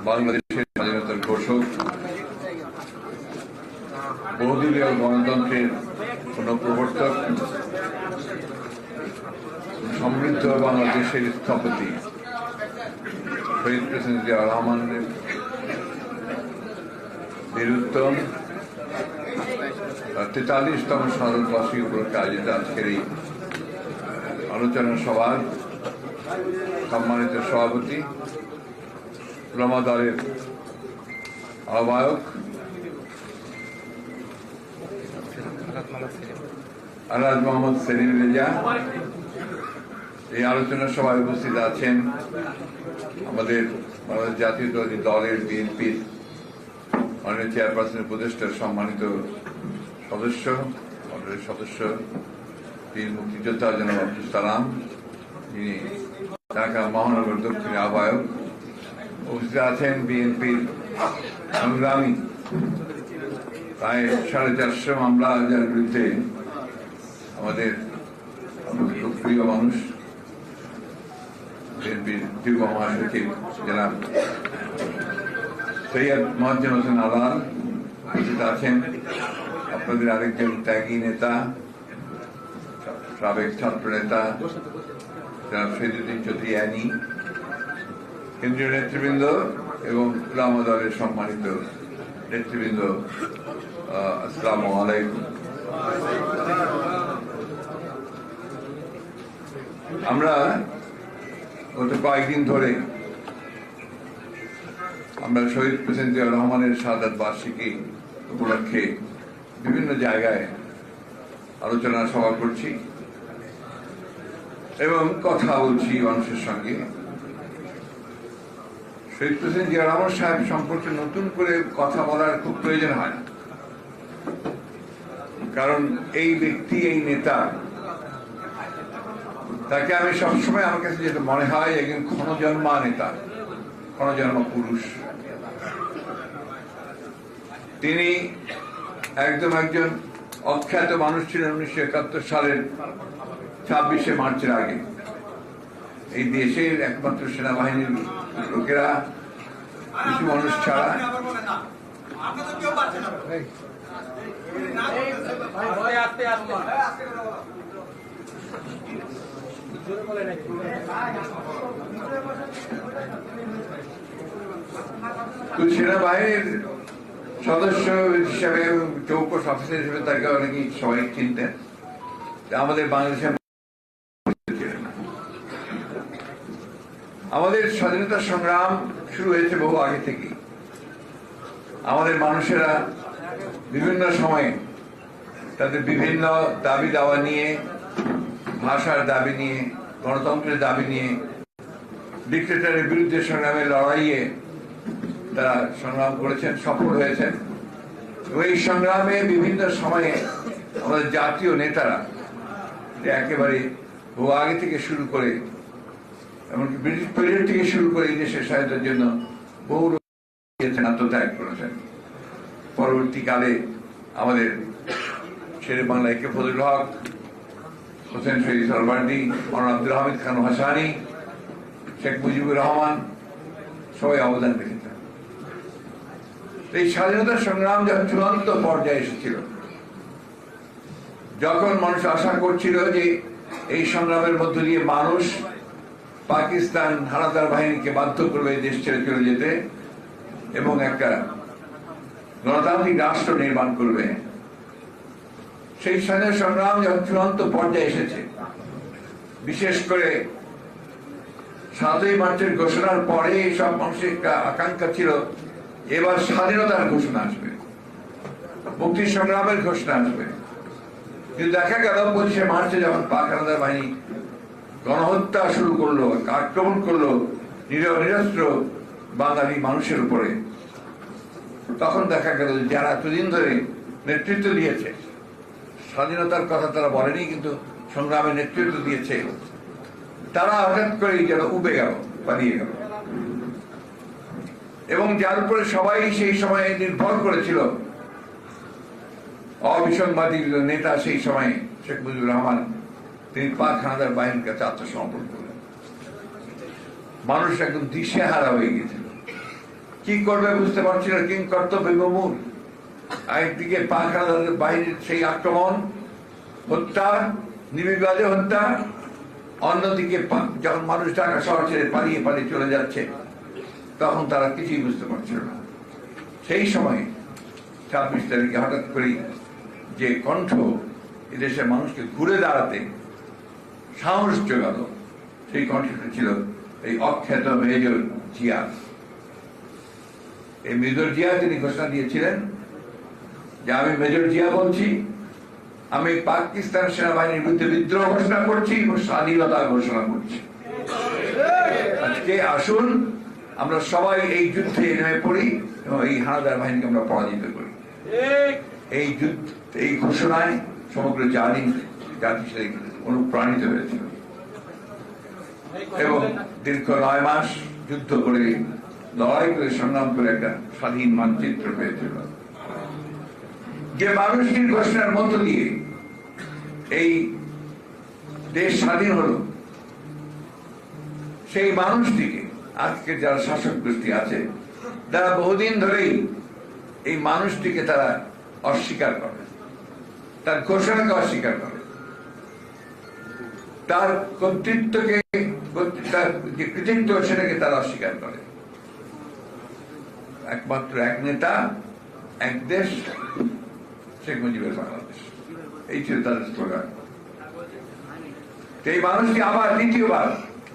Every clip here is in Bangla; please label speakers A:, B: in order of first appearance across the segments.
A: বাংলাদেশের স্বাধীনতার ঘোষক, বহুদলীয় গণতন্ত্রের প্রবর্তক, সমৃদ্ধ বাংলাদেশের স্থপতি শহীদ প্রেসিডেন্ট জিয়াউর রহমানের বীরুত্তম 43তম শতবর্ষী উপলক্ষে আয়োজিত আজকের এই আলোচনা সভার সম্মানিত সভাপতি, উলামা দলের আহ্বায়ক আলহাজ মোহাম্মদ সেলিম রেজা, এই আলোচনা সভায় উপস্থিত আছেন আমাদের বাংলাদেশ জাতীয়তাবাদী দলের বিএনপির মাননীয় চেয়ারপারসনের উপদেষ্টার সম্মানিত সদস্য বীর মুক্তিযোদ্ধা জনাব আব্দুল সালাম, যিনি ঢাকা মহানগর দক্ষিণের আহ্বায়ক। উপস্থিত আছেন বিএনপির সংগ্রামী প্রায় 450 মামলার বিরুদ্ধে আমাদের খুব প্রিয় মানুষ, বিএনপির যুগ্ম মহাসচিব জনাব সৈয়দ মোয়াজ্জেম হোসেন আলাল। উপস্থিত আছেন আপনাদের আরেকজন ত্যাগী নেতা, সাবেক ছাত্র নেতা জনাব শহীদুদ্দিন চৌধুরী অ্যানি, কেন্দ্রীয় নেতৃবৃন্দ এবং উলামা দলের সম্মানিত নেতৃবৃন্দ, আসসালামু আলাইকুম। আমরা গত কয়েকদিন ধরে আমরা শহীদ প্রেসিডেন্ট জিয়াউর রহমানের শাহাদাত বার্ষিকী উপলক্ষে বিভিন্ন জায়গায় আলোচনা সভা করছি এবং কথা বলছি মানুষের সঙ্গে। শহীদ প্রেসিডেন্ট জিয়াউর রহমান সাহেব সম্পর্কে নতুন করে কথা বলার খুব প্রয়োজন হয় না, কারণ এই ব্যক্তি, এই নেতা, তাকে আমি সবসময় আমার কাছে যেটা মনে হয় একজন ক্ষণজন্মা নেতা, ক্ষণজন্মা পুরুষ। তিনি একজন অখ্যাত মানুষ ছিলেন 1971 সালের 26শে মার্চের আগে। এই দেশের একমাত্র সেনাবাহিনীর লোকেরা, কিছু মানুষ ছাড়া সেনাবাহিনীর সদস্য হিসাবে, চৌকস অফিসার হিসেবে তাকে অনেকেই সবাই চিনতেন। আমাদের বাংলাদেশের আমাদের স্বাধীনতা সংগ্রাম শুরু হয়েছে বহু আগে থেকে। আমাদের মানুষেরা বিভিন্ন সময়ে তাদের বিভিন্ন দাবি দাওয়া নিয়ে, ভাষার দাবি নিয়ে, গণতন্ত্রের দাবি নিয়ে, ডিক্টেটরের বিরুদ্ধে সংগ্রামের লড়াইয়ে তারা সংগ্রাম করেছেন, সফল হয়েছেন। এই সংগ্রামে বিভিন্ন সময়ে আমাদের জাতীয় নেতারা একেবারে বহু আগে থেকে শুরু করে, এমনকি ব্রিটিশ পিরিয়ড থেকে শুরু করে এই দেশের স্বাধীনতার জন্য বহু আত্মত্যাগ করেছেন। পরবর্তীকালে আমাদের শেরে বাংলা একে ফজলুল হক, হোসেন শহীদ সরওয়ার্দী, মৌলানা আব্দুল হামিদ খান ভাসানী, শেখ মুজিবুর রহমান সবাই অবদান রেখেছেন। এই স্বাধীনতা সংগ্রাম যখন চূড়ান্ত পর্যায়ে এসেছিল, যখন মানুষ আশা করছিল যে এই সংগ্রামের মধ্য দিয়ে মানুষ পাকিস্তান হানাদার বাহিনীকে বাধ্য করবে দেশ ছেড়ে চলে যেতে এবং একটা গণতান্ত্রিক রাষ্ট্র নির্মাণ করবে, সেই স্বাধীনতা সংগ্রাম যখন চূড়ান্ত পর্যায়ে এসেছে, বিশেষ করে 7ই মার্চের ঘোষণার পরে সব মানুষের একটা আকাঙ্ক্ষা ছিল এবার স্বাধীনতার ঘোষণা আসবে, মুক্তি সংগ্রামের ঘোষণা আসবে। কিন্তু দেখা গেল 25শে মার্চে যখন পাক হানাদার বাহিনী গণহত্যা শুরু করলো, আক্রমণ করলো নিরস্ত্র বাঙালি মানুষের উপরে, তখন দেখা গেল যারা এতদিন ধরে নেতৃত্ব দিয়েছে, স্বাধীনতার কথা তারা বলেনি কিন্তু সংগ্রামের নেতৃত্ব দিয়েছে, তারা হঠাৎ করে যেন উবে গেল, পালিয়ে গেল। এবং যার উপরে সবাই সেই সময়ে নির্ভর করেছিল, অবিসংবাদী নেতা সেই সময়ে শেখ মুজিবুর রহমান, তিনি পাক হানাদার বাহিনীর কাছে আত্মসমর্পণ করলেন। মানুষ একদম দিশেহারা হয়ে গেছিল, কি করবে বুঝতে পারছিল, কিং কর্তব্য বিমূঢ়। একদিকে পাক হানাদার বাহিনীর সেই আক্রমণ, হত্যা, নির্বিবাদে হত্যা, অন্যদিকে যখন মানুষ ঢাকা শহর ছেড়ে পালিয়ে পালিয়ে চলে যাচ্ছে, তখন তারা কিছুই বুঝতে পারছিল না। সেই সময় 26 তারিখে হঠাৎ করে যে কণ্ঠ এদেশের মানুষকে ঘুরে দাঁড়াতে সাহস জোগাল, সেই কণ্ঠটা ছিল এই অখ্যাত মেজর জিয়া। এই মেজর জিয়া তিনি ঘোষণা দিয়েছিলেন যে আমি মেজর জিয়া বলছি, আমি পাকিস্তান সেনাবাহিনীর বিরুদ্ধে বিদ্রোহ ঘোষণা করছি এবং স্বাধীনতা ঘোষণা করছি। আজকে আসুন আমরা সবাই এই যুদ্ধে নেমে পড়ি এবং এই হানাদার বাহিনীকে আমরা পরাজিত করি। এই যুদ্ধ, এই ঘোষণায় সমগ্র জাতি অনুপ্রাণিত হয়েছিল এবং দীর্ঘ 9 মাস যুদ্ধ করে, লড়াই করে, সংগ্রাম করে একটা স্বাধীন মানচিত্র পেয়েছিল। যে মানুষটির ঘোষণার মধ্য দিয়ে এই দেশ স্বাধীন হলো, সেই মানুষটিকে আজকে যারা শাসক গোষ্ঠী আছে, তারা বহুদিন ধরেই এই মানুষটিকে তারা অস্বীকার করে, তার ঘোষণাকে অস্বীকার করে, তার কর্তৃত্বকে, তার যে কৃতিত্ব সেটাকে তারা অস্বীকার করে। একমাত্র এক নেতা, এক দেশ, শেখ মুজিবের বাংলাদেশ, এই ছিল তাদের স্লোগান। এই মানুষটি আবার দ্বিতীয়বার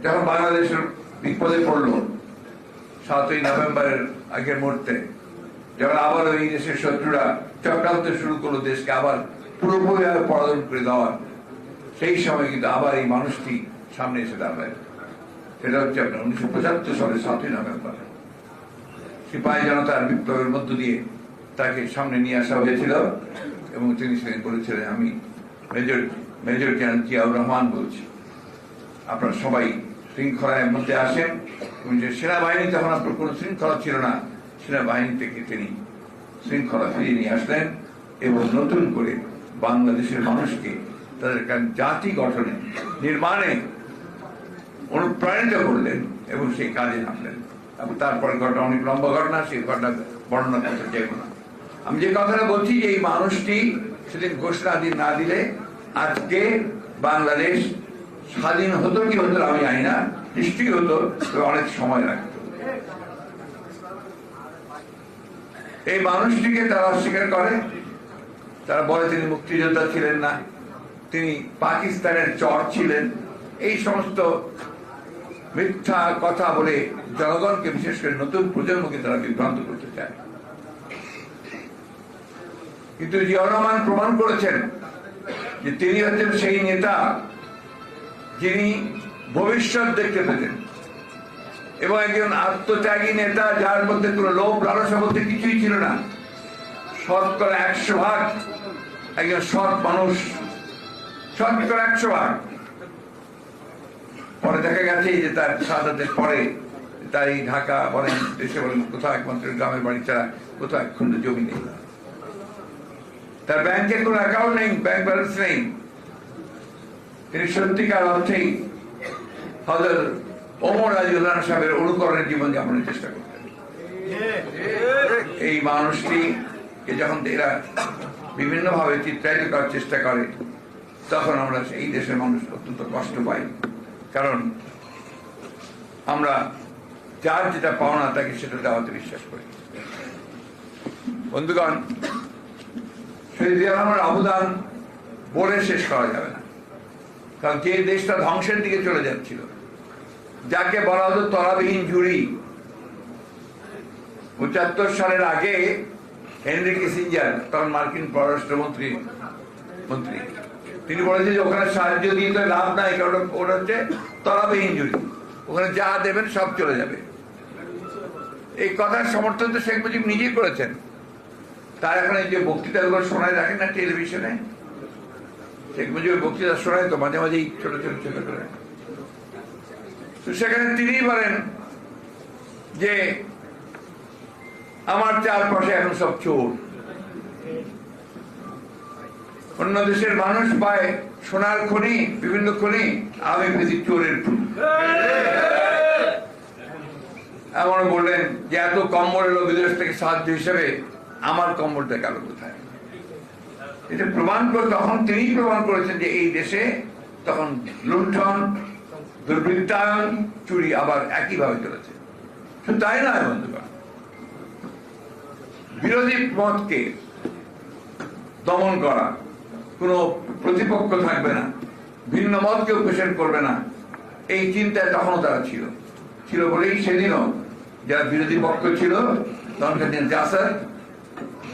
A: যখন বাংলাদেশের বিপদে পড়লো 7ই নভেম্বরের আগের মুহূর্তে, যখন আবার ওই দেশের শত্রুরা চক্রান্ত শুরু করলো দেশকে আবার পুরোপুরি পরাধন করে দেওয়ার, সেই সময় কিন্তু আবার এই মানুষটি সামনে এসে দাঁড়ায়। সেটা হচ্ছে আপনার 1975 সালের 7ই নভেম্বর সিপাহী জনতার বিপ্লবের মধ্য দিয়ে তাকে সামনে নিয়ে আসা হয়েছিল এবং তিনি সেদিন বলেছিলেন, আমি মেজর জেনারেল জিয়াউর রহমান বলছি, আপনারা সবাই শৃঙ্খলার মধ্যে আসেন। এবং যে সেনাবাহিনী তখন আপনার কোনো শৃঙ্খলা ছিল না, সেনাবাহিনী থেকে তিনি শৃঙ্খলা ফিরিয়ে নিয়ে আসলেন এবং নতুন করে বাংলাদেশের মানুষকে তাদের জাতি গঠনে, নির্মাণে অনুপ্রাণিত করলেন এবং সেই কাজে নামলেন। এবং তারপরে ঘটনা অনেক লম্বা ঘটনা, সেই ঘটনা বর্ণনা করতে চাইব না। আমি যে কথাটা বলছি যে এই মানুষটি সেদিন ঘোষণা না দিলে আজকে বাংলাদেশ স্বাধীন হতো কি হতো আমি জানি না, নিশ্চয়ই হতো, তবে অনেক সময় লাগতো। এই মানুষটিকে তারা অস্বীকার করে, তারা বলে তিনি মুক্তিযোদ্ধা ছিলেন না, তিনি পাকিস্তানের চর ছিলেন। এই সমস্ত মিথ্যা কথা বলে জনগণকে, বিশেষ করে নতুন প্রজন্মকে তারা বিভ্রান্ত করতে চায়। কিন্তু জিয়াউর রহমান প্রমাণ করেছেন যে তিনি হচ্ছেন সেই নেতা যিনি ভবিষ্যৎ দেখতে পেতেন এবং একজন আত্মত্যাগী নেতা যার মধ্যে কোনো লোভ লালসা বলতে কিছুই ছিল না। শতকরা 100% একজন সৎ মানুষ, শতকরা 100%। পরে দেখা গেছে যে তার শাহাদাতের পরে তার এই ঢাকা বলেন, দেশে বলেন, কোথাও একমাত্র গ্রামের বাড়ি ছাড়া কোথাও এক খন্ড জমি নেই, তার ব্যাংকে কোনো অ্যাকাউন্ট নেই, ব্যাংক ব্যালেন্স নেই। তিনি সত্যিকার অর্থেই হযরত ওমর রাদিয়াল্লাহু আনহু সাহেবের অনুকরণের জীবন যাপনের চেষ্টা করতেন। এই মানুষটিকে যখন এরা বিভিন্ন ভাবে চিত্রায়িত করার চেষ্টা করে, তখন আমরা এই দেশের মানুষ অত্যন্ত কষ্ট পাই, কারণ আমরা যার যেটা পাওনা তাকে সেটা দেওয়াতে বিশ্বাস করি। বন্ধুগণ, শহীদ জিয়া রহমানের অবদান বলে শেষ করা যাবে না, কারণ যে দেশটা ধ্বংসের দিকে চলে যাচ্ছিল, যাকে বলা হতো তলাবিহীন ঝুড়ি, 75 সালের আগে হেনরি কিসিঞ্জার, তখন মার্কিন পররাষ্ট্রমন্ত্রী, তিনি বলেছেন যে ওখানে সাহায্য দিয়ে তো লাভ নাই, কারণ ওটা হচ্ছে তলাবিহীন ঝুড়ি, ওখানে যা দেবেন সব চলে যাবে। এই কথার সমর্থন তো শেখ মুজিব নিজেই করেছেন। তার এখন এই যে বক্তৃতাগুলো শোনায়, দেখেন না টেলিভিশনে, শেখ মুজিবের বক্তৃতা শোনায় তো মাঝে মাঝেই ছোট ছোট ছোট করে। তো সেখানে তিনি বলেন যে আমার চারপাশে এখন সব চোর, অন্য দেশের মানুষ পায় সোনার খনি, বিভিন্ন খনি, আমি পেয়েছি চোরের এমন বললেন যে এত কম্বল এলো বিদেশ থেকে সাহায্য হিসেবে, আমার কম্বলটা গেল কোথায়? এটা প্রমাণ করে তখন তিনি প্রমাণ করেছেন যে এই দেশে তখন লুণ্ঠন, দুর্বৃত্তায়ন, চুরি আবার একইভাবে চলেছে। শুধু তাই নয় বন্ধুগণ, বিরোধী মতকে দমন করা, কোনো প্রতিপক্ষ থাকবে না, ভিন্ন মতকে উপেক্ষা করবে না, এই চিন্তায় তখনও তারা ছিল বলেই সেদিনও যারা বিরোধী পক্ষ ছিল তখনকার দিন জাসাদ,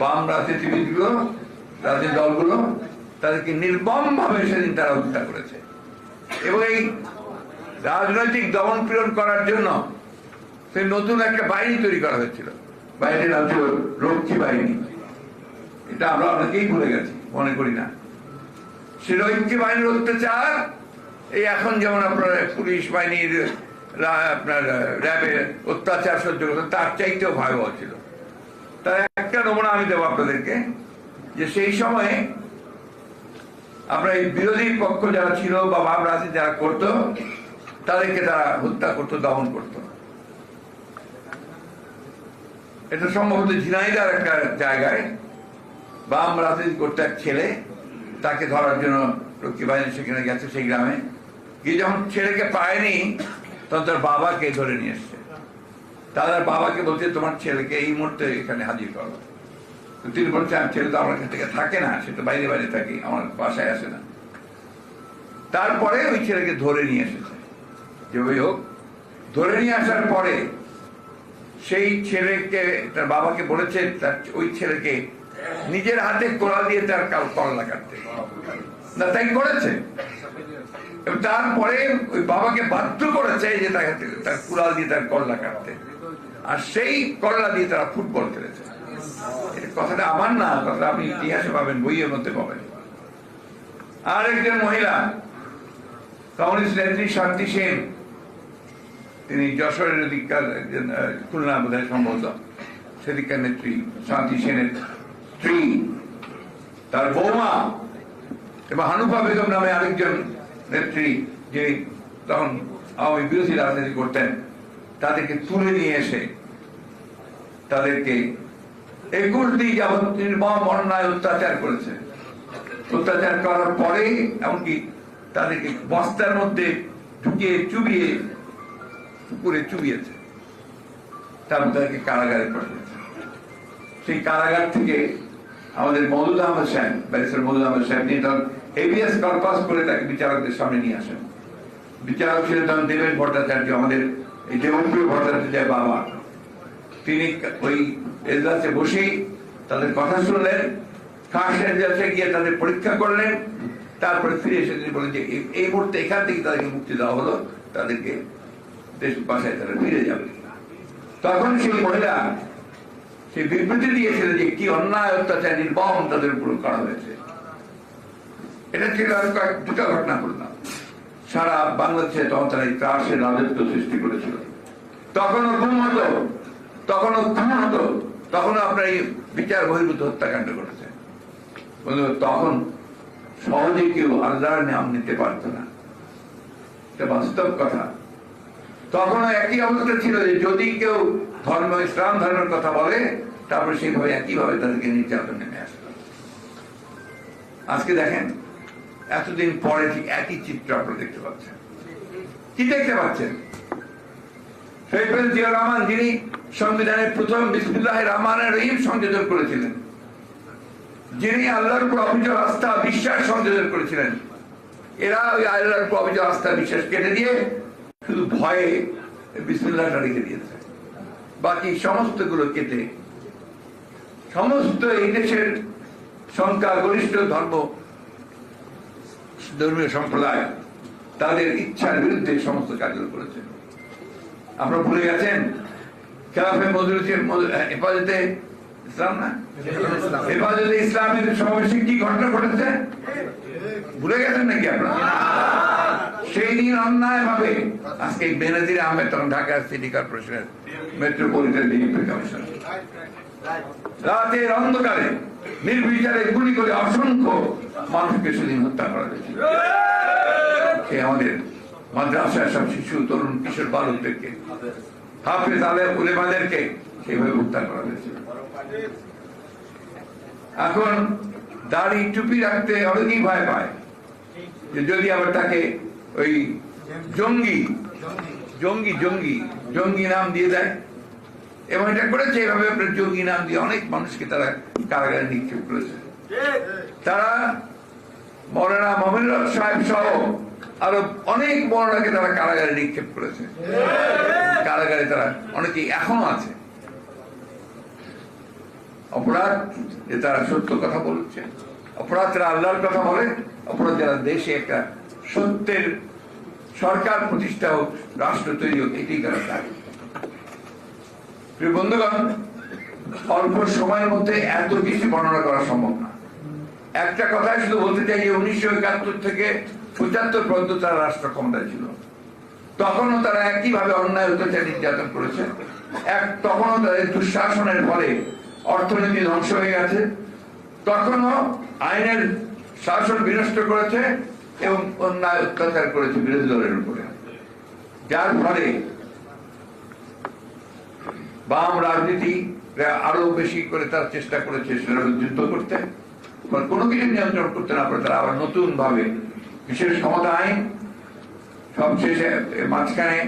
A: বাম রাজনীতিবিদগুলো, রাজনৈতিক দলগুলো তাদেরকে নির্মম ভাবে সেদিন তারা হত্যা করেছে। এবং এই রাজনৈতিক দমন পীড়ন করার জন্য সে নতুন একটা বাহিনী তৈরি করা হয়েছিল। বাহিনীর নাম ছিল রক্ষী বাহিনী। এটা আমরা অনেকেই ভুলে গেছি, মনে করি না। সে রক্ষী বাহিনীর অত্যাচার এই এখন যেমন আপনার পুলিশ বাহিনীর, আপনার র্যাবের অত্যাচার সহ্য করতেন, তার চাইতেও ভয়াবহ ছিল। তার একটা নমুনা আমি দেবো আপনাদেরকে, যে সেই সময়ে আপনার এই বিরোধী পক্ষ যারা ছিল বা বাম রাজনীতি যারা করতো তাদেরকে তারা হত্যা করতো, দমন করতো। এটা সম্ভবত ঝিনাইদার একটা জায়গায় বাম রাজনীতি করতে এক ছেলে, তাকে ধরার জন্য রক্ষী বাহিনী সেখানে গেছে, সেই গ্রামে গিয়ে যখন ছেলেকে পায়নি তখন তার বাবাকে ধরে নিয়ে এসছে। তাদের বাবাকে বলছে তোমার ছেলেকে এই মুহূর্তে এখানে হাজির করো। তিনি বলছেন ছেলে তো আমার কাছ থেকে থাকে না, সে তো বাইরে বাইরে থাকে, আমার বাসায় আসে না। তারপরে ওই ছেলেকে ধরে নিয়ে এসেছে, যেভাবে হোক ধরে নিয়ে আসার পরে সেই ছেলেকে তার বাবাকে বলেছে তার ওই ছেলেকে নিজের হাতে কোড়া দিয়ে তার কল্লা কাটতে, না তাই করেছে। তারপরে ওই বাবাকে বাধ্য করেছে যে তার কুড়াল দিয়ে তার কল্লা কাটতে, আর সেই কল্লা দিয়ে তারা ফুটবল খেলেছে। কথাটা আমার না, কথাটা আপনি ইতিহাসে পাবেন, বইয়ের মধ্যে পাবেন। আর একজন মহিলা কমিউনিস্ট নেত্রী শান্তি সেন, তিনি যশোরের দিককার একজন, খুলনা বোধহয় সম্ভবত, সেদিককার নেত্রী শান্তি সেনের স্ত্রী, তার বৌমা এবং হানুফা বেগম নামে আরেকজন নেত্রী, যে তখন আওয়ামী বিরোধী রাজনীতি করতেন, তাদেরকে তুলে নিয়ে এসে তাদেরকে 21 দিন যাবৎ নির্মম অন্যায় অত্যাচার করেছে। অত্যাচার করার পরে এমনকি তাদেরকে বস্তার মধ্যে ঢুকিয়ে চুবিয়ে পুকুরে চুবিয়েছে, তারপর তাদেরকে কারাগারে পাঠিয়েছে। সেই কারাগার থেকে আমাদের মওদুদ আহমদ সাহেব, ব্যারিস্টার মওদুদ আহমদ সাহেব, তিনি তখন হেভিয়াস কর্পাস করে তাকে বিচারকদের সামনে নিয়ে আসেন। বিচারক ছিলেন তখন দেবেন ভট্টাচার্য, আমাদের এই দেবপ্রিয় ভট্টাচার্যের বাবা। তিনি ওই এজলাসে বসেই তাদের কথা শুনলেন, ফার্স্ট এজলাসে গিয়ে তাদের পরীক্ষা করলেন, তারপরে ফিরে এসে তিনি বলেন যে এই মুহূর্তে এখান থেকে তাদেরকে মুক্তি দেওয়া হলো, তাদেরকে দেশ বাসায় তারা ফিরে যাবে। তখন সেই মহিলা সেই বিবৃতি দিয়েছিল যে কি অন্যায় অত্যাচার নির্মম তাদের উপর করা হয়েছে। এটা ছিল দুটা ঘটনা বললাম। সারা বাংলাদেশে তখন তারা এই ত্রাসের রাজত্ব সৃষ্টি করেছিল। তখনও গুম হতো, তখনও খুন হতো, তখনও আপনার এই বিচার বহির্ভূত হত্যাকাণ্ড করেছে। তখন সহজে কেউ আল্লাহর নাম নিতে পারত না, এটা বাস্তব কথা। তখনও একই অবস্থা ছিল যে যদি কেউ ধর্ম, ইসলাম ধর্মের কথা বলে, তারপরে সেইভাবে একইভাবে তাদেরকে নির্যাতন নেমে আসতো। আজকে দেখেন, এতদিন পরে ঠিক একই চিত্র আপনারা দেখতে পাচ্ছেন। কি দেখতে পাচ্ছেন? শহীদ প্রেসিডেন্ট জিয়াউর রহমান, যিনি সংবিধানের প্রথম বিসমিল্লাহির রহমানির রহিম সংযোজন করেছিলেন, যিনি আল্লাহর উপর অবিচল আস্থা বিশ্বাস সংযোজন করেছিলেন, এরা ওই আল্লাহর উপর অবিচল আস্থা বিশ্বাস কেটে দিয়ে শুধু ভয়ে বিসমিল্লাহটা রেখে দিয়েছে। বাকি সমস্ত গুলো কেটে সমস্ত এই দেশের সংখ্যা গরিষ্ঠ ধর্মীয় সম্প্রদায় তাদের ইচ্ছার বিরুদ্ধে সমস্ত কাজগুলো করেছে। আপনারা ভুলে গেছেন খেলাফে হেফাজতে ইসলাম না, হেফাজতে ইসলামের সমাবেশে কি ঘটনা ঘটেছে ভুলে গেছেন নাকি আপনারা? সেই দিন অন্যায় ভাবে আজকে বেনজির আহমেদ, তখন ঢাকা সিটি কর্পোরেশনের মেট্রোপলিটন ডিএমপি কমিশনার, রাতের অন্ধকারে নির্বিচারে গুলি করে অসংখ্য মানুষকে সেদিন হত্যা করা হয়েছিল। সে আমাদের মাদ্রাসায় সব শিশু, তরুণ, কিশোর বালকদেরকে হাফেজ আলেম উলেমাদেরকে সেইভাবে হত্যা করা হয়েছে। এখন দাড়ি টুপি রাখতে অনেকেই ভয় পায় যে যদি আবার তাকে ওই জঙ্গি জঙ্গি জঙ্গি জঙ্গি নাম দিয়ে দেয়, এবং এটা করেছে এভাবে আপনার জঙ্গি নাম দিয়ে অনেক মানুষকে তারা কারাগারে নিক্ষেপ করেছে। তারা মৌলানা মমিনুল হক সাহেব সহ আরো অনেক মৌলানাকে তারা কারাগারে নিক্ষেপ করেছে। কারাগারে তারা অনেকেই এখনো আছে। অপরাধ যে তারা সত্য কথা বলছে, অপরাধ যারা আল্লাহর কথা বলে, অপরাধ যারা দেশে একটা সত্যের সরকার প্রতিষ্ঠা হোক, রাষ্ট্র তৈরি হোক, এটি তারা চায়। প্রিয় বন্ধুগণ, অল্প সময়ের মধ্যে এত কিছু বর্ণনা করা সম্ভব না। একটা কথাই শুধু বলতে চাই যে 1971 থেকে 75 পর্যন্ত তারা রাষ্ট্র ক্ষমতায় ছিল। তখনও তারা একইভাবে অন্যায় অত্যাচার নির্যাতন করেছে। তখনও তাদের দুঃশাসনের ফলে অর্থনীতি ধ্বংস হয়ে গেছে। তখনও আইনের শাসন বিনষ্ট করেছে এবং অন্যায় অত্যাচার করেছে বিরোধী দলের উপরে, যার ফলে বাম রাজনীতি আরো বেশি করে তার চেষ্টা করেছে সেটা যুদ্ধ করতে, কোনো কিছু নিয়ন্ত্রণ করতে না পারে তারা আবার নতুন ভাবে বিশেষ ক্ষমতা আইন, সবশেষে মাঝখানে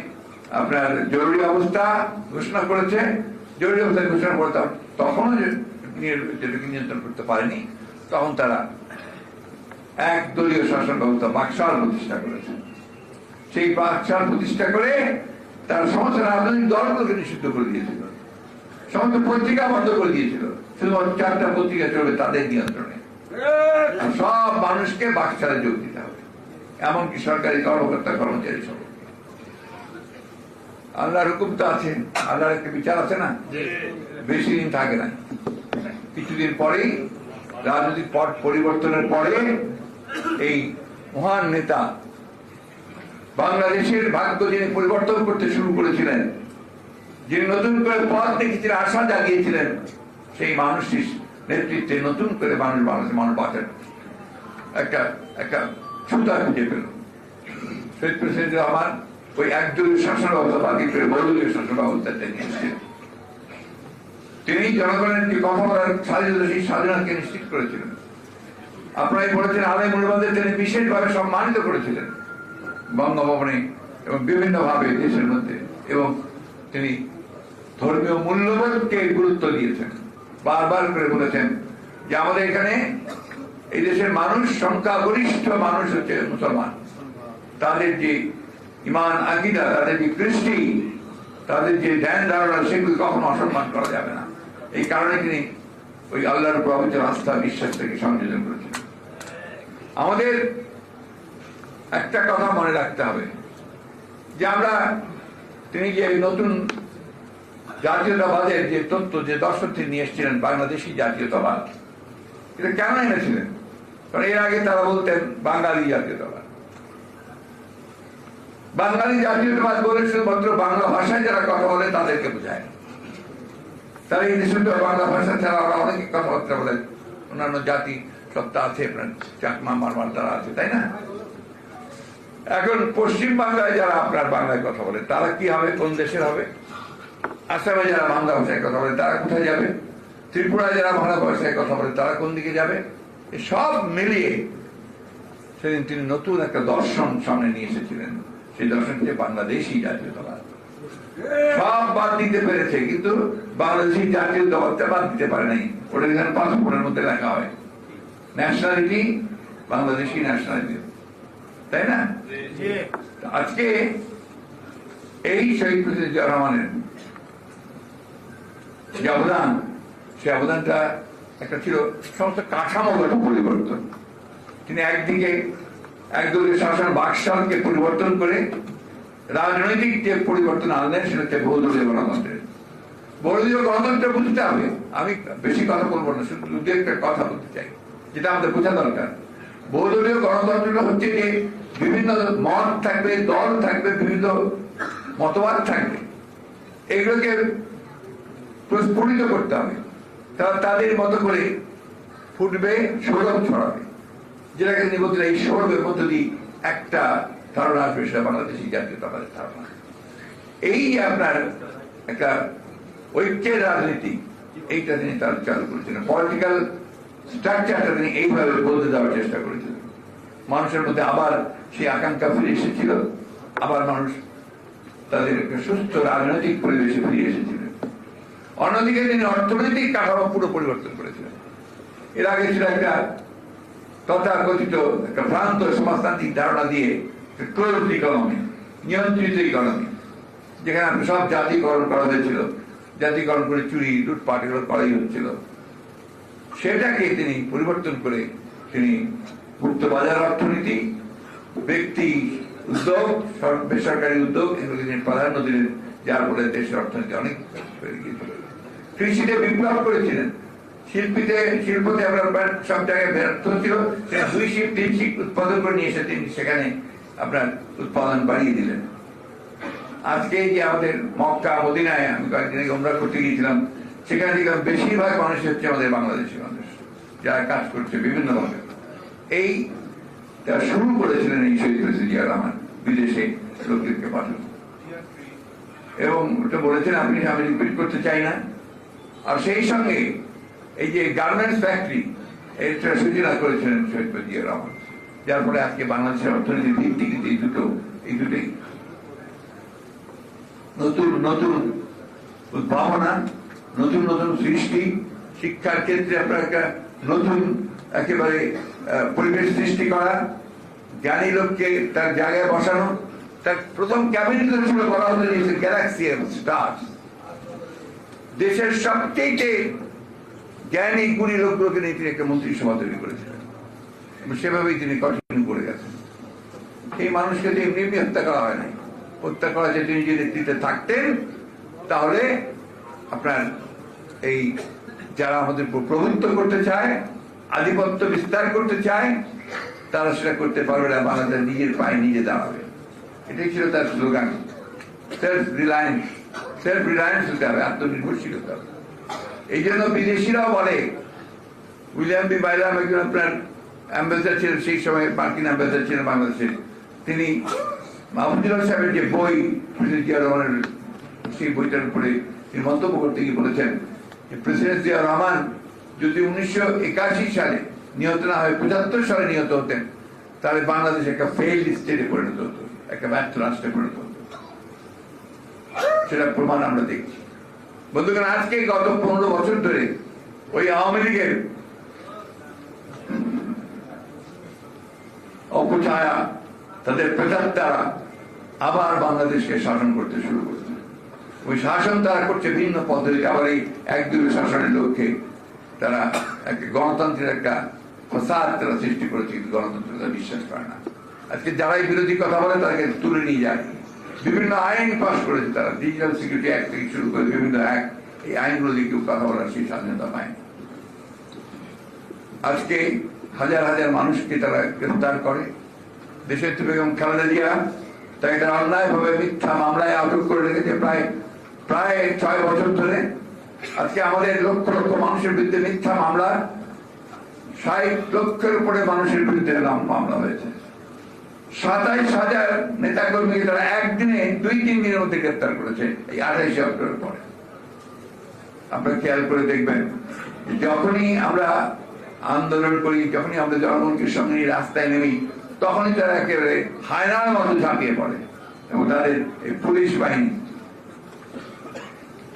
A: আপনার জরুরি অবস্থা ঘোষণা করেছে। জরুরি অবস্থা ঘোষণা করে তখনও যেটাকে নিয়ন্ত্রণ করতে পারেনি, তখন তারা এক দলীয় শাসন ব্যবস্থা বাকশাল প্রতিষ্ঠা করেছে। সেই বাকশাল প্রতিষ্ঠা করে তার সমস্ত রাজনৈতিক দলগুলোকে নিষিদ্ধ করে দিয়েছিল, সমস্ত পত্রিকা বন্ধ করে দিয়েছিল, শুধুমাত্র 4টা পত্রিকা চলবে তাদের নিয়ন্ত্রণে। সব মানুষকে বাকশালে যোগ দিতে হবে, এমনকি সরকারি কর্মকর্তা কর্মচারী সব। আল্লাহর হুকুম তো আছে, আল্লাহর একটা বিচার আছে না, বেশি দিন থাকে না। কিছুদিন পরেই রাজনৈতিক পট পরিবর্তনের পরে এই মহান নেতা বাংলাদেশের ভাগ্য যিনি পরিবর্তন করতে শুরু করেছিলেন, যিনি নতুন করে পথ দেখেছিলেন, আশা জাগিয়েছিলেন, সেই মানুষটির নেতৃত্বে নতুন করে মানুষ বাঁচার একটা ছুতা খুঁজে পেল। শহীদ প্রেসিডেন্ট রহমান ওই একদলীয় শাসন ব্যবস্থা বাকি করে বহুদলীয় শাসন ব্যবস্থাটা নিয়ে এসেছেন। তিনি জনগণের যে কথা বলার স্বাধীনতা, সেই স্বাধীনতাকে নিশ্চিত করেছিলেন। আপনারাই বলেছেন আলেম উলামাদের তিনি বিশেষভাবে সম্মানিত করেছিলেন বঙ্গভবনে এবং বিভিন্ন ভাবে দেশের মধ্যে, এবং তিনি ধর্মীয় মূল্যবোধকে গুরুত্ব দিয়েছেন। বারবার করে বলেছেন যে আমাদের এখানে এই দেশের মানুষ, সংখ্যাগরিষ্ঠ মানুষ হচ্ছে মুসলমান, তাদের যে ইমান আকীদা, তাদের যে কৃষ্টি, তাদের যে ধ্যান ধারণা, সেগুলি কখনো অসম্মান করা যাবে না। এই কারণে তিনি ওই আল্লাহর উপর অবিচল আস্থা বিশ্বাস থেকে সংযোজন করেছেন। আমাদের একটা কথা মনে রাখতে হবে যে আমরা, তিনি যে নতুন জাতীয়তাবাদের যে তত্ত্ব, যে দর্শন তিনি নিয়ে এসেছিলেন, বাংলাদেশি জাতীয়তাবাদ, এটা কেন এনেছিলেন? কারণ এর আগে তারা বলতেন বাঙালি জাতীয়তাবাদ। বাঙালি জাতীয়তাবাদ বলে শুধুমাত্র বাংলা ভাষায় যারা কথা বলে তাদেরকে বোঝায়। তারা এই দেশে বাংলা ভাষা ছাড়া আমরা অনেকে কথাবার্তা বলেন, অন্যান্য জাতি সত্তা আছে, চাকমা মারমার তারা আছে, তাই না? এখন পশ্চিম বাংলায় যারা আপনার বাংলায় কথা বলে তারা কি হবে, কোন দেশের হবে? আসামে যারা বাংলা ভাষায় কথা বলে তারা কোথায় যাবে? ত্রিপুরায় যারা বাংলা ভাষায় কথা বলে তারা কোন দিকে যাবে? সব মিলিয়ে সেদিন তিনি নতুন একটা দর্শন সামনে নিয়ে এসেছিলেন। সেই দর্শনকে বাংলাদেশি জাতীয়তাবাদ। সব বাদ দিতে পেরেছে, কিন্তু বাংলাদেশি জাতীয়তাবাদটা বাদ দিতে পারে নাই। ওটা এখানে পাসপোর্টের মধ্যে লেখা হয় ন্যাশনালিটি, বাংলাদেশি ন্যাশনালিটি, তাই না? আজকে এই শহীদ প্রেসিডেন্ট জিয়া রহমানের যে অবদান, সে অবদানটা একটা ছিল সমস্ত কাঠামোগত পরিবর্তন। তিনি একদিকে একদলীয় শাসন বাকশালকে পরিবর্তন করে রাজনৈতিক যে পরিবর্তন আনলেন, সেটা হচ্ছে বহুদলীয় গণতন্ত্রের। বহুদলীয় গণতন্ত্র বুঝতে হবে, আমি বেশি কথা বলবো না, শুধু দু একটা কথা বলতে চাই যেটা আমাদের বোঝা দরকার। বহুদলীয় গণতন্ত্রটা হচ্ছে যে বিভিন্ন মত থাকবে, দল থাকবে, বিভিন্ন মতবাদ থাকবে, এগুলোকে প্রস্ফুটিত করতে হবে। তারা তাদের মতো করে ফুটবে, সৌরভ ছড়াবে, যেটাকে তিনি বলতেন এই সৌরভের মধ্য দিয়ে একটা ধারণা আসবে, সেটা বাংলাদেশি জাতীয়তাবাদের ধারণা। এই যে আপনার একটা ঐক্যের রাজনীতি, এইটা তিনি তার চালু করেছিলেন। পলিটিক্যাল স্ট্রাকচারটা তিনি এইভাবে বদলে দেওয়ার চেষ্টা করেছিলেন। মানুষের মধ্যে আবার সেই আকাঙ্ক্ষা ফিরে এসেছিল, আবার মানুষ তাদের একটা সুস্থ রাজনৈতিক পরিবেশে ফিরে এসেছিলেন। অন্যদিকে তিনি অর্থনৈতিক কাঠামো পুরো পরিবর্তন করেছিলেন। এর আগে ছিল একটা তথাকথিত একটা ভ্রান্ত সমাজতান্ত্রিক ধারণা দিয়ে ক্লোজড ইকোনমি, নিয়ন্ত্রিত ইকোনমি, যেখানে সব জাতিকরণ করা হয়েছিল, জাতিকরণ করে চুরি লুটপাট এগুলো করাই হচ্ছিল। সেটাকে তিনি পরিবর্তন করে তিনি মুক্ত বাজার অর্থনীতি, ব্যক্তি উদ্যোগ, বেসরকারি উদ্যোগ এগুলোকে তিনি প্রাধান্য দিলেন, যার ফলে দেশের অর্থনীতি অনেক বেড়ে গিয়েছিল। কৃষিতে বিপ্লব করেছিলেন, শিল্পতে আমরা সব জায়গায় ব্যর্থ ছিল, 2 শিফট 3 শিফট উৎপাদন করে নিয়ে এসে তিনি সেখানে আপনার উৎপাদন বাড়িয়ে দিলেন। আজকে যে আমাদের মক্কা মদিনায় আমি কয়েকদিন আগে উমরা করতে গিয়েছিলাম, সেখানে দেখলাম বেশিরভাগ মানুষ হচ্ছে আমাদের বাংলাদেশি মানুষ, যারা কাজ করছে বিভিন্ন ভাবে। এই যারা শুরু করেছিলেন এই শহীদ প্রেসিডেন্ট জিয়া রহমান, বিদেশে লোকদেরকে পাঠানো, এবং ওটা বলেছেন আমি রিপিট করতে চাই না। আর সেই সঙ্গে এই যে গার্মেন্টস ফ্যাক্টরি, এটা সূচনা করেছিলেন শহীদ প্রেসিডেন্ট জিয়া রহমান, যার ফলে আজকে বাংলাদেশের অর্থনীতির ভিত্তি কিন্তু এই দুটোই নতুন নতুন উদ্ভাবনা, নতুন নতুন সৃষ্টি, শিক্ষার ক্ষেত্রে আপনার একটা নতুন একেবারে পরিবেশ সৃষ্টি করা, জ্ঞানী লোককে তার জায়গায় বসানো। তার প্রথম ক্যাবিনেট ছিল বলা হতো গ্যালাক্সি স্টার, দেশের সবচেয়ে জ্ঞানী গুণী লোকগুলোকে নিয়ে তিনি একটা মন্ত্রিসভা তৈরি করেছিলেন, সেভাবেই তিনি কন্টিনিউ করে গেছেন। এই মানুষকে তো এমনি হত্যা করা হয় নাই, হত্যা করা যে তিনি যে নেতৃত্বে থাকতেন, তাহলে আপনার এই যারা আমাদের প্রভুত্ব করতে চায়, আধিপত্য বিস্তার করতে চায়, তারা সেটা করতে পারবে না, বাংলাদেশ নিজের পায়ে নিজে দাঁড়াবে। এটাই ছিল তার স্লোগান, সেলফ রিলায়েন্স হতে হবে, আত্মনির্ভরশীল হতে হবে। এই জন্য বিদেশিরাও বলে, উইলিয়াম বি বাইরাম একজন আপনার অ্যাম্বাসেডার ছিলেন, সেই সময় মার্কিন অ্যাম্বাসেডার ছিলেন বাংলাদেশে, তিনি মাহমুদুল্লাহ সাহেবের যে বই প্রেসিডেন্ট জিয়া রহমানের, সেই বইটার উপরে তিনি মন্তব্য করতে গিয়ে বলেছেন যে প্রেসিডেন্ট জিয়া রহমান যদি 1981 সালে নিহত না হয় 75 সালে নিহত হতেন, তাহলে বাংলাদেশ একটা ফেইল্ড স্টেটে পরিণত হতো, একটা ব্যর্থ রাষ্ট্রে পরিণত হতো। সেটা প্রমাণ আমরা দেখছি। বন্ধুগণ, আজকে গত 15 বছর ধরে ওই আওয়ামী লীগের অপছায়া, তাদের প্রেতাত্মারা আবার বাংলাদেশকে শাসন করতে শুরু করছে। ওই শাসন তারা করছে ভিন্ন পদ্ধতি, আবার এই একদলীয় শাসনের লক্ষ্যে তারা গণতন্ত্রের একটা ফসাদ তারা সৃষ্টি করেছে, কিন্তু গণতন্ত্র তারা বিশ্বাস করে না। আজকে যারাই বিরোধী কথা বলে তাদেরকে তুলে নিয়ে যায়, বিভিন্ন আইন পাস করেছে তারা, ডিজিটাল সিকিউরিটি অ্যাক্ট থেকে শুরু করে বিভিন্ন অ্যাক্ট, এই আইনগুলো দিয়ে কেউ কথা বলার সেই স্বাধীনতা পায়। আজকে হাজার হাজার মানুষকে তারা গ্রেফতার করে। দেশের বেগম খালেদা জিয়া তাকে তারা অন্যায় ভাবে মিথ্যা মামলায় আটক করে রেখেছে প্রায় 6 বছর ধরে। আজকে আমাদের লক্ষ লক্ষ মানুষের বিরুদ্ধে মিথ্যা মামলা, 60 লক্ষের উপরে মানুষের বিরুদ্ধে মামলা হয়েছে। 27,000 নেতাকর্মীকে তারা একদিনে 2-3 দিনের মধ্যে গ্রেফতার করেছে এই 28 অক্টোবর পরে। আপনারা খেয়াল করে দেখবেন, যখনই আমরা আন্দোলন করি, যখনই আমরা জনগণকে সঙ্গে নিয়ে রাস্তায় নেমি, তখনই তারা একেবারে হায়নার মতো ঝাঁপিয়ে পড়ে, এবং তাদের এই পুলিশ বাহিনী,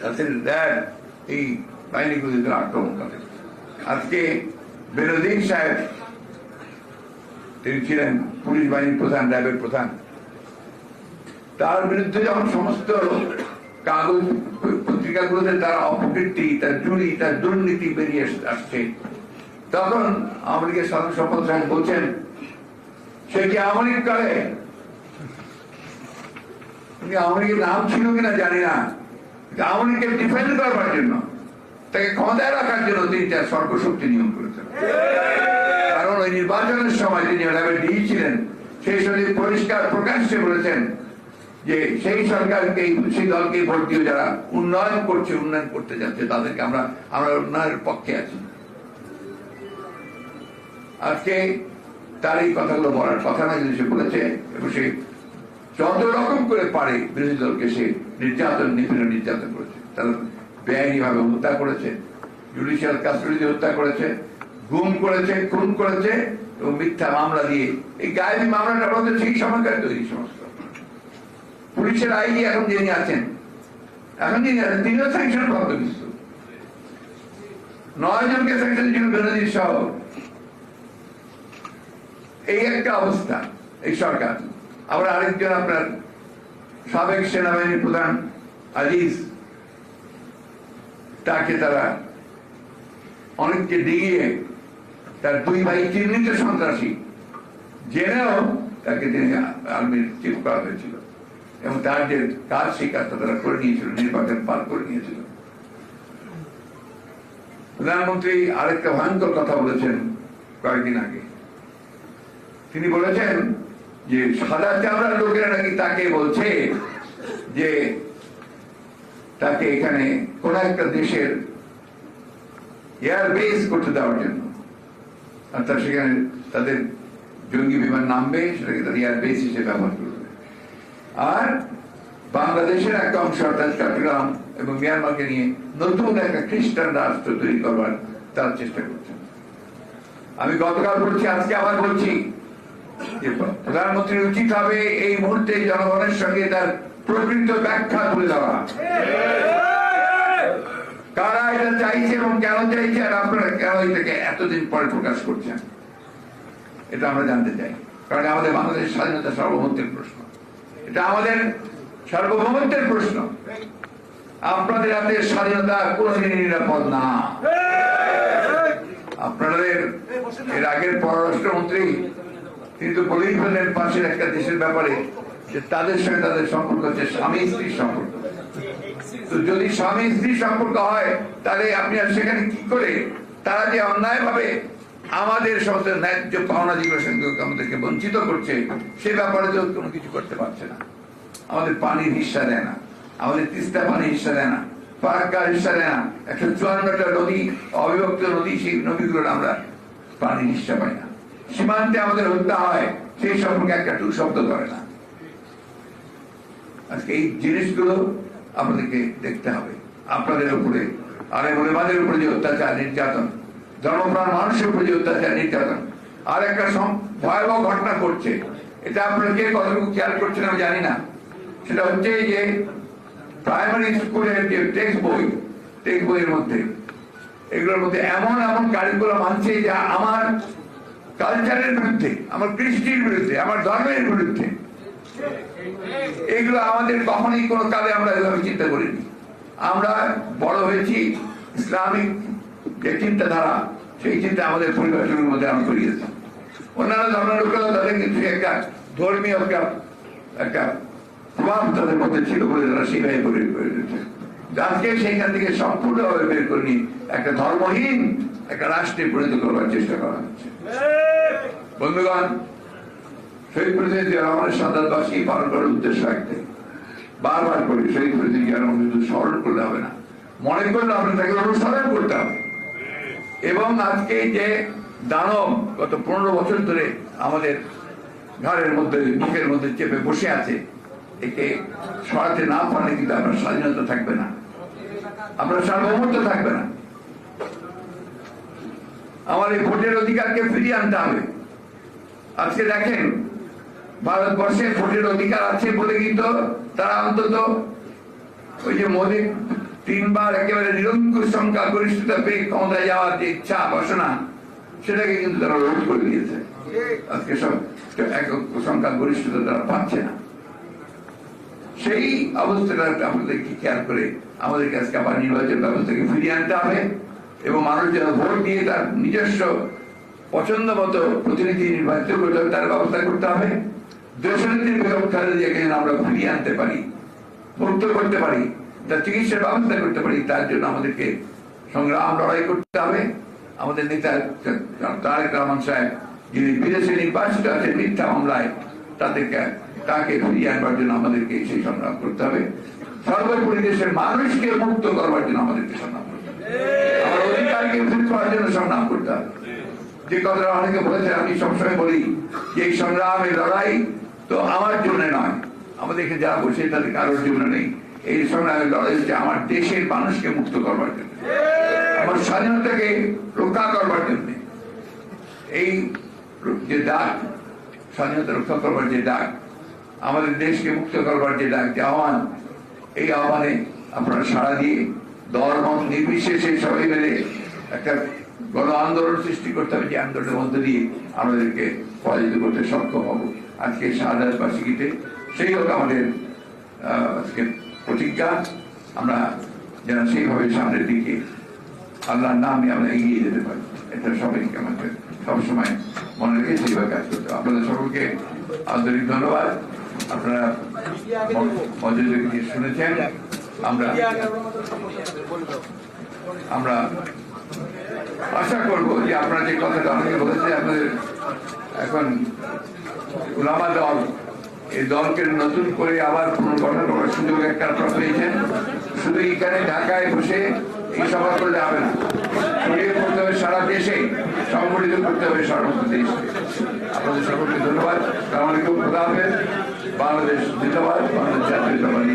A: তাদের র্যাব, এই বাহিনীগুলি আক্রমণ করে। আজকে বেনজির সাহেব, তিনি ছিলেন পুলিশ বাহিনীর প্রধান, র্যাবের প্রধান, তার বিরুদ্ধে যখন সমস্ত কাগজ পত্রিকাগুলোতে তার অপকীর্তি, তার চুরি, তার দুর্নীতি বেরিয়ে আসছে, তখন আওয়ামী লীগের সাধারণ সম্পাদক সাহেব বলছেন, সে কি আওয়ামী লীগ করে? আওয়ামী লীগের নাম ছিল কিনা জানি না, আওয়ামী লীগকে ডিফেন্ড করবার জন্য, তাকে ক্ষমতায় রাখার জন্য তিনি তার সর্বশক্তি নিয়োগ করেছেন। কারণ ওই নির্বাচনের সময় তিনি র্যাবের ডিজি ছিলেন, সেই সময় পরিষ্কার প্রকাশ্যে বলেছেন যে সেই সরকারকে, সেই দলকে ভোট দিয়ে যারা উন্নয়ন করছে, উন্নয়ন করতে যাচ্ছে, তাদেরকে আমরা উন্নয়নের পক্ষে আছি। আজকে তার এই কথাগুলো বলার কথা না, যদি সে বলেছে, এবং সেই যত রকম করে পারে বিরোধী দলকে সে নির্যাতন করেছে। তারা বেআইনি ভাবে হত্যা করেছে, জুডিশিয়াল কাস্টডিতে হত্যা করেছে, গুম করেছে, খুন করেছে এবং মিথ্যা মামলা দিয়ে এই গায়েবী মামলাটা বলতে সেই সময়কার তৈরি সমস্ত। পুলিশের আইনি এখন যিনি আছেন তিনিও স্যাংশন প্রাপ্ত কিছু 9 জনকে স্যাংশন ছিল বিরোধী সহ। এই একটা অবস্থা এই সরকার। আবার আরেকজন আপনার সাবেক সেনাবাহিনীর প্রধান আজিজ, তাকে তারা অনেককে ডিঙিয়ে তার 2 ভাই চিহ্নিত সন্ত্রাসী জেনেও তাকে আর্মির চিফ করা হয়েছিল এবং তার যে কাজ সেই কাজটা তারা করে নিয়েছিল, নির্বাচন পার করে নিয়েছিল। প্রধানমন্ত্রী আরেকটা ভয়ঙ্কর কথা বলেছেন কয়েকদিন আগে। তিনি বলেছেন যে সাদা চামড়ার লোকেরা নাকি তাকে বলছে যে তাকে এখানে কোন একটা দেশের এয়ার বেস করতে দেওয়ার জন্য, অর্থাৎ সেখানে তাদের জঙ্গি বিমান নামবে, সেটাকে তাদের এয়ার বেস হিসেবে ব্যবহার করবে। আর বাংলাদেশের একটা অংশ অর্থাৎ চট্টগ্রাম এবং মিয়ানমারকে নিয়ে নতুন একটা খ্রিস্টান রাষ্ট্র তৈরি করবার তার চেষ্টা করছেন। আমি গতকাল বলছি, আজকে আবার বলছি, প্রধানমন্ত্রীর উচিত হবে এই মুহূর্তে জনগণের সঙ্গে তার প্রকৃত ব্যাখ্যা তুলে দেওয়া। কারা এটা চাইছে এবং কেন চাইছে, আর আপনারা কেন এটাকে এতদিন পরে প্রকাশ করছেন, এটা আমরা জানতে চাই। কারণ আমাদের বাংলাদেশের স্বাধীনতা সার্বভৌমত্বের প্রশ্ন, এটা আমাদের সার্বভৌমত্বের প্রশ্ন। আপনাদের হাতে স্বাধীনতা কোনদিন নিরাপদ না। আপনাদের এর আগের পররাষ্ট্রমন্ত্রী তিনি তো বলেই ফেললেন পাশের একটা দেশের ব্যাপারে যে তাদের সঙ্গে তাদের সম্পর্ক হচ্ছে স্বামী স্ত্রীর সম্পর্ক। তো যদি স্বামী স্ত্রীর সম্পর্ক হয় তাহলে আপনি আর সেখানে কি করে তারা যে অন্যায় ভাবে আমাদের সমস্ত ন্যায্য পাওনা যেগুলো আমাদেরকে বঞ্চিত করছে সে ব্যাপারে তো কোনো কিছু করতে পারছে না। আমাদের পানির হিস্সা দেয় না, আমাদের তিস্তা পানির হিস্সা দেয় না, ফারাক্কার হিস্সা দেয় না। 154টা নদী, অবিভক্ত নদী, সেই নদীগুলোর আমরা পানির হিস্সা পাই না। সীমান্তে আমাদের হত্যা হয়, সেই সম্পর্কে একটা টু শব্দ করে না। আজকে এই জিনিসগুলো আপনাদেরকে দেখতে হবে। আপনাদের উপরে আর আমাদের উপরে যে অত্যাচার নির্যাতন, ধর্মপ্রাণ মানুষের উপরে যে অত্যাচার নির্যাতন, আর একটা ভয়াবহ ঘটনা করছে, এটা আপনারা কে কতটুকু খেয়াল করছেন আমি জানি না। সেটা হচ্ছে যে প্রাইমারি স্কুলের যে টেক্সট বইয়ের মধ্যে এগুলোর মধ্যে এমন কারিকুলাম আনছে যা আমার কালচারের বিরুদ্ধে, আমার কৃষ্টির বিরুদ্ধে, আমার ধর্মের বিরুদ্ধে। এগুলো আমাদের কখনোই কোনো কালে আমরা এভাবে চিন্তা করিনি। আমরা বড় হয়েছি ইসলামিক যে চিন্তাধারা, সেই চিন্তা আমাদের পরিবেশের মধ্যে আমরা করিয়েছি। অন্যান্য ধর্মের লোকেরা তাদের কিন্তু একটা ধর্মীয় একটা প্রভাব তাদের মধ্যে ছিল বলে তারা সেইভাবে করে দিচ্ছে। আজকে সেইখান থেকে সম্পূর্ণভাবে বের করে নিয়ে একটা ধর্মহীন একটা রাষ্ট্রে পরিণত করবার চেষ্টা করা হচ্ছে। বন্ধুগণ, শহীদ প্রেসিডেন্ট জিয়া রহমানের শাহাদাতবার্ষিকী পালন করার উদ্দেশ্য একটাই, বারবার করে শহীদ প্রেসিডেন্ট জিয়া রহমান শুধু স্মরণ করলে হবে না, মনে করলে আমরা তাকে অনুসরণ করতে হবে। এবং আজকে যে দানব গত 15 বছর ধরে আমাদের ঘরের মধ্যে, বুকের মধ্যে চেপে বসে আছে, একে সরাতে না পারলে কিন্তু আপনার স্বাধীনতা থাকবে না, আপনার সার্বভৌমত্ব থাকবে না। আমার এই ভোটের অধিকারকে ফিরিয়ে আনতে হবে। আজকে দেখেন, ভারতবর্ষে ভোটের অধিকার আছে বলে কিন্তু তারা অন্তত ওই যে মোদী 3 বার একেবারে নিরঙ্কুশ সংখ্যা গরিষ্ঠতা পেয়ে ক্ষমতায় যাওয়ার যে ইচ্ছা বাসনা, সেটাকে কিন্তু তারা রোধ করে দিয়েছে। আজকে সব একক সংখ্যা গরিষ্ঠতা তারা পাচ্ছে না। সেই অবস্থাটা আপনাদেরকে খেয়াল করে আমাদেরকে আজকে আবার নির্বাচন ব্যবস্থাকে ফিরিয়ে আনতে হবে এবং মানুষ যেন ভোট দিয়ে তার নিজস্ব পছন্দ মতো প্রতিনিধি নির্বাচিত করতে হবে, তার ব্যবস্থা করতে হবে। দেশনীতির ব্যবস্থা যেখানে আমরা ফিরিয়ে আনতে পারি, মুক্ত করতে পারি, তার চিকিৎসার ব্যবস্থা করতে পারি, তার জন্য আমাদেরকে সংগ্রাম লড়াই করতে হবে। আমাদের নেতা তারেক রহমান সাহেব যিনি বিদেশে নির্বাচিত আছেন মিথ্যা মামলায়, তাকে ফিরিয়ে আনবার জন্য আমাদেরকে সেই সংগ্রাম করতে হবে। সর্বোপরি দেশের মানুষকে মুক্ত করবার জন্য আমাদেরকে সংগ্রাম করতে হবে, আমার অধিকারকে ফিরে পাওয়ার জন্য সংগ্রাম করতে হবে। যে কথাটা অনেকে বলেছে, আমি সবসময় বলি যে এই সংগ্রামের লড়াই তো আমার জন্য নয়, আমাদেরকে যারা বসে তাদের কারোর জন্য নেই। এই সময় লড়াই হচ্ছে আমার দেশের মানুষকে মুক্ত করবার জন্য, আমার স্বাধীনতাকে রক্ষা করবার জন্য। এই যে ডাক, স্বাধীনতা রক্ষা করবার যে ডাক, আমাদের দেশকে মুক্ত করবার যে ডাক, যে আহ্বান, এই আহ্বানে আপনারা সাড়া দিয়ে ধর্ম নির্বিশেষে সবাই মিলে একটা গণ আন্দোলন সৃষ্টি করতে হবে, যে আন্দোলনের মধ্যে দিয়ে আমাদেরকে পরাজিত করতে সক্ষম হব। আজকে শাহাদাত বার্ষিকীতে সেই হোক আমাদের আজকে প্রতিজ্ঞা, আমরা যেন সেইভাবে সামনের দিকে আল্লাহর নামে আমরা এগিয়ে যেতে পারি। এটা সবাইকে আমাদের সবসময় মনে রেখে সেইভাবে কাজ করতে হবে। আপনাদের সকলকে আন্তরিক ধন্যবাদ। আপনারা মনোযোগ দিয়ে শুনেছেন। আমরা আশা করব যে আপনারা যে কথাটা অনেকে বলেছে, আপনাদের এখন উলামা দল, এই দলকে নতুন করে আবার পুনর্গঠন করার সুযোগ একটা আপনারা পেয়েছেন। শুধু এখানে ঢাকায় বসে এই সভা করলে হবে না, ছড়িয়ে পড়তে হবে সারা দেশে, সংগঠিত করতে হবে সর্বত্র দেশে। আপনাদের সকলকে ধন্যবাদ। আসসালামু আলাইকুম, খোদা হাফেজ। বাংলাদেশ জিন্দাবাদ, বাংলাদেশ জাতীয়তাবাদী